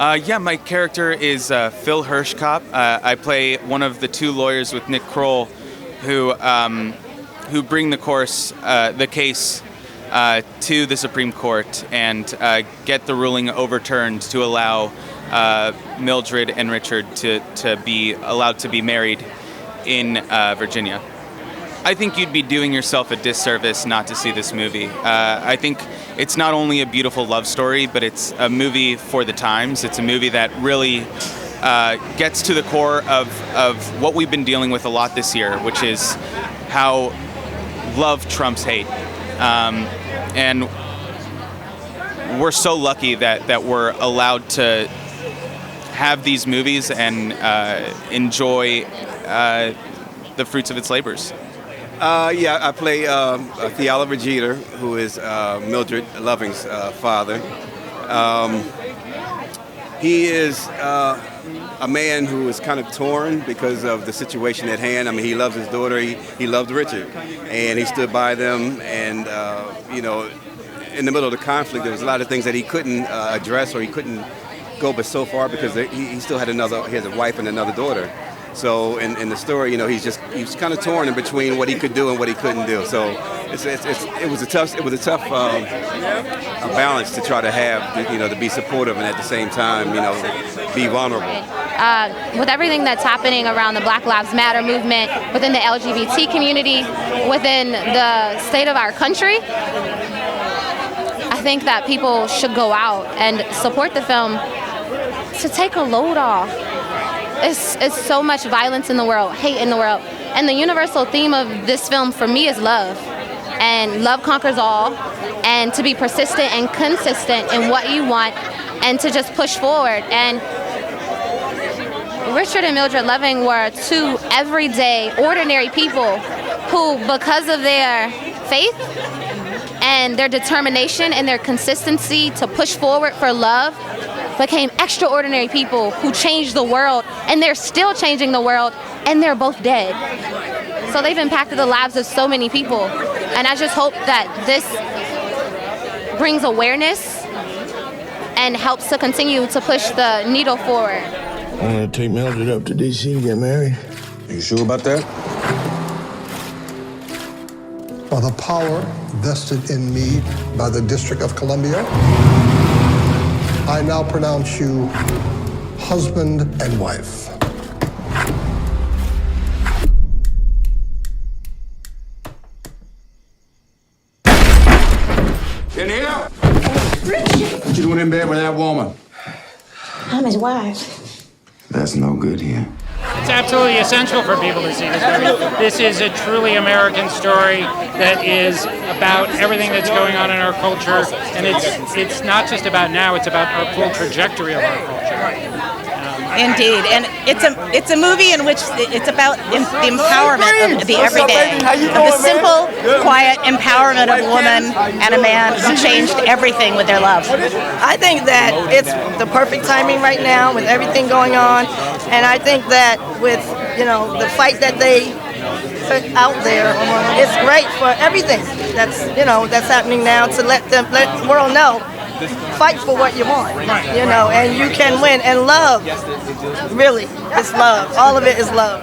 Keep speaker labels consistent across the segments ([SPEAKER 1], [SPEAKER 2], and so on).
[SPEAKER 1] Yeah, my character is Phil Hirschkopf. I play one of the two lawyers with Nick Kroll who bring the case to the Supreme Court and get the ruling overturned to allow Mildred and Richard to be allowed to be married in Virginia. I think you'd be doing yourself a disservice not to see this movie. I think it's not only a beautiful love story, but it's a movie for the times. It's a movie that really gets to the core of what we've been dealing with a lot this year, which is how love trumps hate. And we're so lucky that we're allowed to have these movies and enjoy the fruits of its labors.
[SPEAKER 2] Yeah, I play the Oliver Jeter, who is Mildred Loving's father. He is a man who is kind of torn because of the situation at hand. I mean, he loves his daughter. He loved Richard, and he stood by them. And you know, in the middle of the conflict, there was a lot of things that he couldn't address, or he couldn't go but so far because he still had he has a wife and another daughter. So in the story, you know, he's kind of torn in between what he could do and what he couldn't do. So it was a tough balance to try to have, you know, to be supportive and at the same time, you know, be vulnerable.
[SPEAKER 3] With everything that's happening around the Black Lives Matter movement, within the LGBT community, within the state of our country, I think that people should go out and support the film to take a load off. It's so much violence in the world, hate in the world. And the universal theme of this film for me is love. And love conquers all. And to be persistent and consistent in what you want and to just push forward. And Richard and Mildred Loving were two everyday, ordinary people who, because of their faith and their determination and their consistency to push forward for love, became extraordinary people who changed the world, and they're still changing the world, and they're both dead. So they've impacted the lives of so many people, and I just hope that this brings awareness and helps to continue to push the needle forward.
[SPEAKER 4] I'm gonna take Mildred up to D.C. to get married.
[SPEAKER 2] Are you sure about that?
[SPEAKER 5] By the power vested in me by the District of Columbia, I now pronounce you husband and wife.
[SPEAKER 2] In here? Richard! What you doing in bed with that woman?
[SPEAKER 6] I'm his wife.
[SPEAKER 2] That's no good here.
[SPEAKER 7] It's absolutely essential for people to see this movie. This is a truly American story that is about everything that's going on in our culture, and it's not just about now, it's about our full trajectory of our culture.
[SPEAKER 6] Indeed, and it's a movie in which it's about the empowerment of the everyday, of the simple, quiet empowerment of a woman and a man who changed everything with their love.
[SPEAKER 8] I think that it's the perfect timing right now with everything going on, and I think that with, you know, the fight that they put out there, it's great for everything that's happening now, to let the world know. Fight for what you want, you know, and you can win. And love, really, it's love. All of it is love.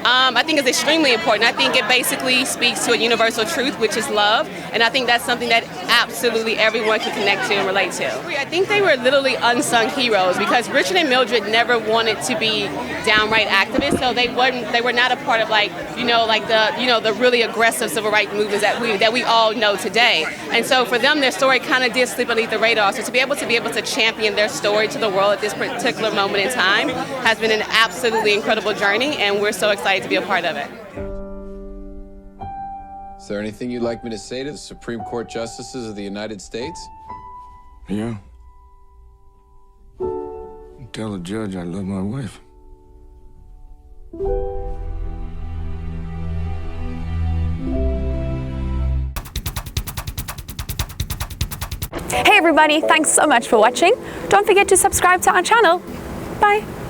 [SPEAKER 9] I think it's extremely important. I think it basically speaks to a universal truth, which is love, and I think that's something that absolutely everyone can connect to and relate to. I think they were literally unsung heroes because Richard and Mildred never wanted to be downright activists, so they were not a part of the really aggressive civil rights movements that we all know today. And so for them, their story kind of did slip beneath the radar. So to be able to champion their story to the world at this particular moment in time has been an absolutely incredible journey, and we're so excited to be a part of it.
[SPEAKER 10] Is there anything you'd like me to say to the Supreme Court Justices of the United States?
[SPEAKER 4] Yeah. Tell the judge I love my wife.
[SPEAKER 11] Hey everybody, thanks so much for watching. Don't forget to subscribe to our channel. Bye.